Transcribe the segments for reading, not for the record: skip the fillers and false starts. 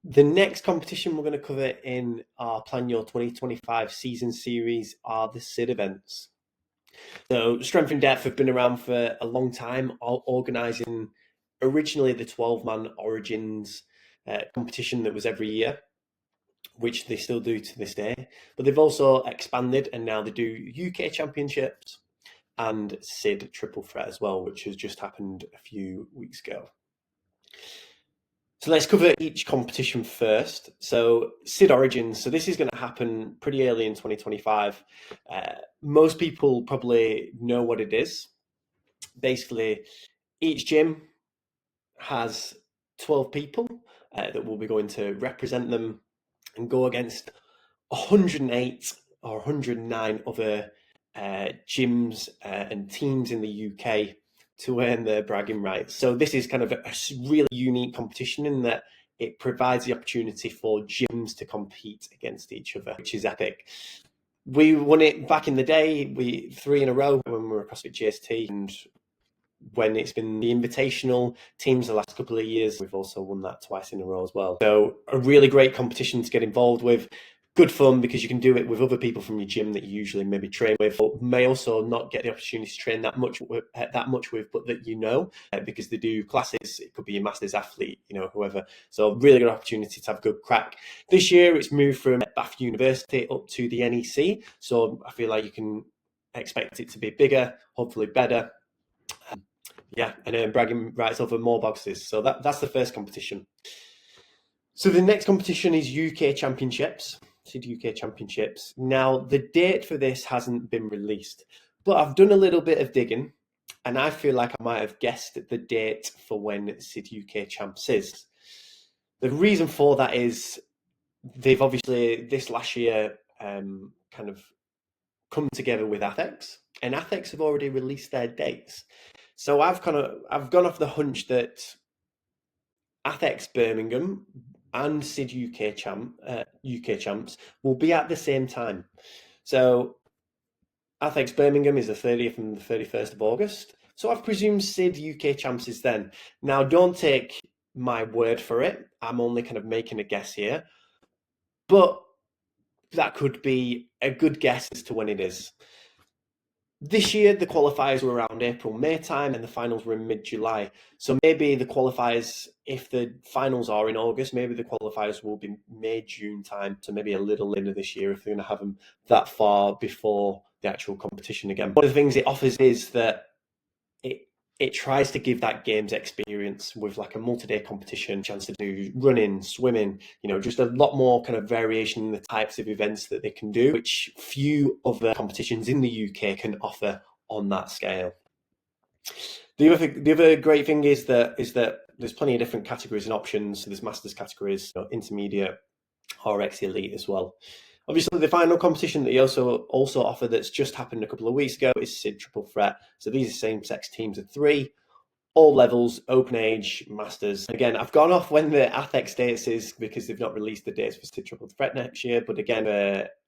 The next competition we're going to cover in our Plan Your 2025 season series are the SiD events. So Strength in Depth have been around for a long time, organising originally the 12-man Origins competition that was every year, which they still do to this day. But they've also expanded, and now they do UK Championships and SiD Triple Threat as well, which has just happened a few weeks ago. So let's cover each competition first. So SiD Origins, so this is going to happen pretty early in 2025. Most people probably know what it is. Basically, each gym has 12 people that will be going to represent them and go against 108 or 109 other gyms and teams in the UK to earn their bragging rights. So this is kind of a really unique competition in that it provides the opportunity for gyms to compete against each other, which is epic. We won it back in the day, 3 in a row when we were across at GST, and when it's been the invitational teams the last couple of years, we've also won that twice in a row as well. So a really great competition to get involved with. Good fun because you can do it with other people from your gym that you usually maybe train with, or may also not get the opportunity to train that much with, but that because they do classes. It could be a masters athlete, whoever. So really good opportunity to have a good crack. This year it's moved from Bath University up to the NEC, so I feel like you can expect it to be bigger, hopefully better. And earn bragging rights over more boxes. So that's the first competition. So the next competition is UK Championships, SiD UK Championships. Now, the date for this hasn't been released, but I've done a little bit of digging, and I feel like I might have guessed the date for when SiD UK Champs is. The reason for that is they've obviously, this last year, kind of come together with ATHEX, and ATHEX have already released their dates. So I've gone off the hunch that ATHEX Birmingham and SiD UK Champs will be at the same time. So ATHEX Birmingham is the 30th and the 31st of August. So I've presumed SiD UK Champs is then. Now, don't take my word for it. I'm only kind of making a guess here. But that could be a good guess as to when it is. This year, the qualifiers were around April, May time, and the finals were in mid-July. So maybe the qualifiers, if the finals are in August, maybe the qualifiers will be May, June time. So maybe a little later this year if they're going to have them that far before the actual competition again. One of the things it offers is that it tries to give that games experience with like a multi-day competition, chance to do running, swimming, just a lot more kind of variation in the types of events that they can do, which few other competitions in the UK can offer on that scale. The other great thing is that there's plenty of different categories and options. So there's masters categories, intermediate, RX elite as well. Obviously, the final competition that they also offer that's just happened a couple of weeks ago is SiD Triple Threat. So these are same-sex teams of 3, all levels, open age, masters. Again, I've gone off when the ATHEX dates is because they've not released the dates for SiD Triple Threat next year. But again,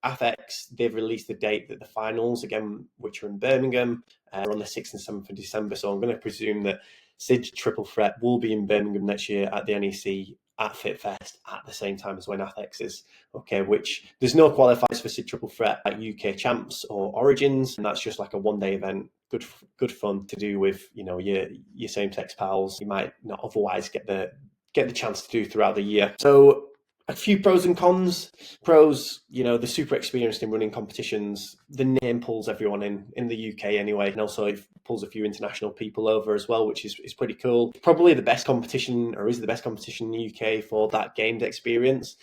ATHEX, they've released the date that the finals, again, which are in Birmingham, are on the 6th and 7th of December. So I'm going to presume that SiD Triple Threat will be in Birmingham next year at the NEC at FitFest at the same time as when ATHEX is. Okay, which there's no qualifiers for SiD Triple Threat at UK Champs or Origins, and that's just like a one-day event. Good fun to do with your same-sex pals. You might not otherwise get the chance to do throughout the year. So a few pros and cons. Pros, they're super experienced in running competitions. The name pulls everyone in the UK anyway, and also it pulls a few international people over as well, which is pretty cool. Probably the best competition, or is the best competition in the UK for that gamed experience.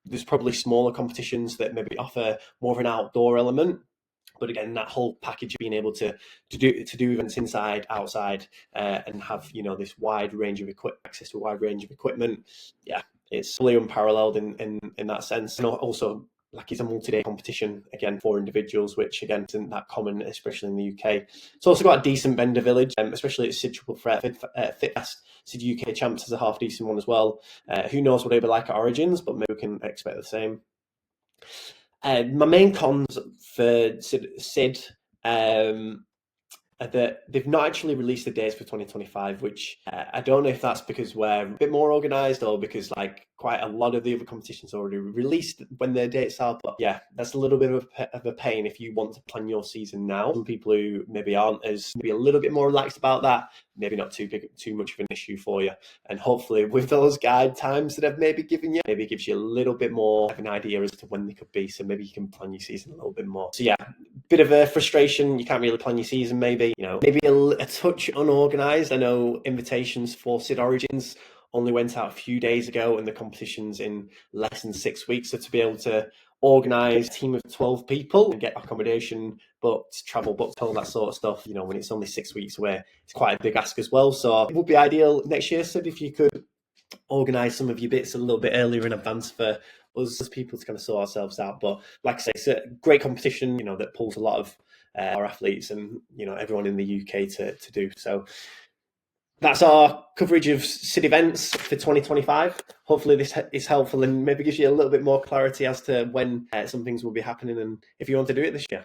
There's probably smaller competitions that maybe offer more of an outdoor element. But again, that whole package of being able to do events inside, outside, and have this wide range of access to a wide range of equipment, it's fully unparalleled in that sense. And also, like, it's a multi-day competition again for individuals, which again isn't that common, especially in the UK. It's also got a decent vendor village, especially at SiD Triple Threat, FitFest. SiD UK Champs is a half decent one as well. Who knows what it'll be like at Origins, but maybe we can expect the same. My main cons for SiD, that they've not actually released the dates for 2025, which I don't know if that's because we're a bit more organised or because like quite a lot of the other competitions already released when their dates are. But yeah, that's a little bit of a pain if you want to plan your season now. Some people who maybe aren't as maybe a little bit more relaxed about that, maybe not too much of an issue for you. And hopefully with those guide times that I've maybe given you, maybe it gives you a little bit more of an idea as to when they could be. So maybe you can plan your season a little bit more. So yeah, bit of a frustration. You can't really plan your season, maybe, maybe a touch unorganized. I know invitations for SiD Origins only went out a few days ago and the competition's in less than 6 weeks. So to be able to organize a team of 12 people and get accommodation booked, travel booked, all that sort of stuff, when it's only 6 weeks away, it's quite a big ask as well. So it would be ideal next year, Sid, if you could organise some of your bits a little bit earlier in advance for us as people to kind of sort ourselves out. But like I say, it's a great competition, that pulls a lot of our athletes and, everyone in the UK to do. So that's our coverage of SiD events for 2025. Hopefully this is helpful and maybe gives you a little bit more clarity as to when some things will be happening and if you want to do it this year.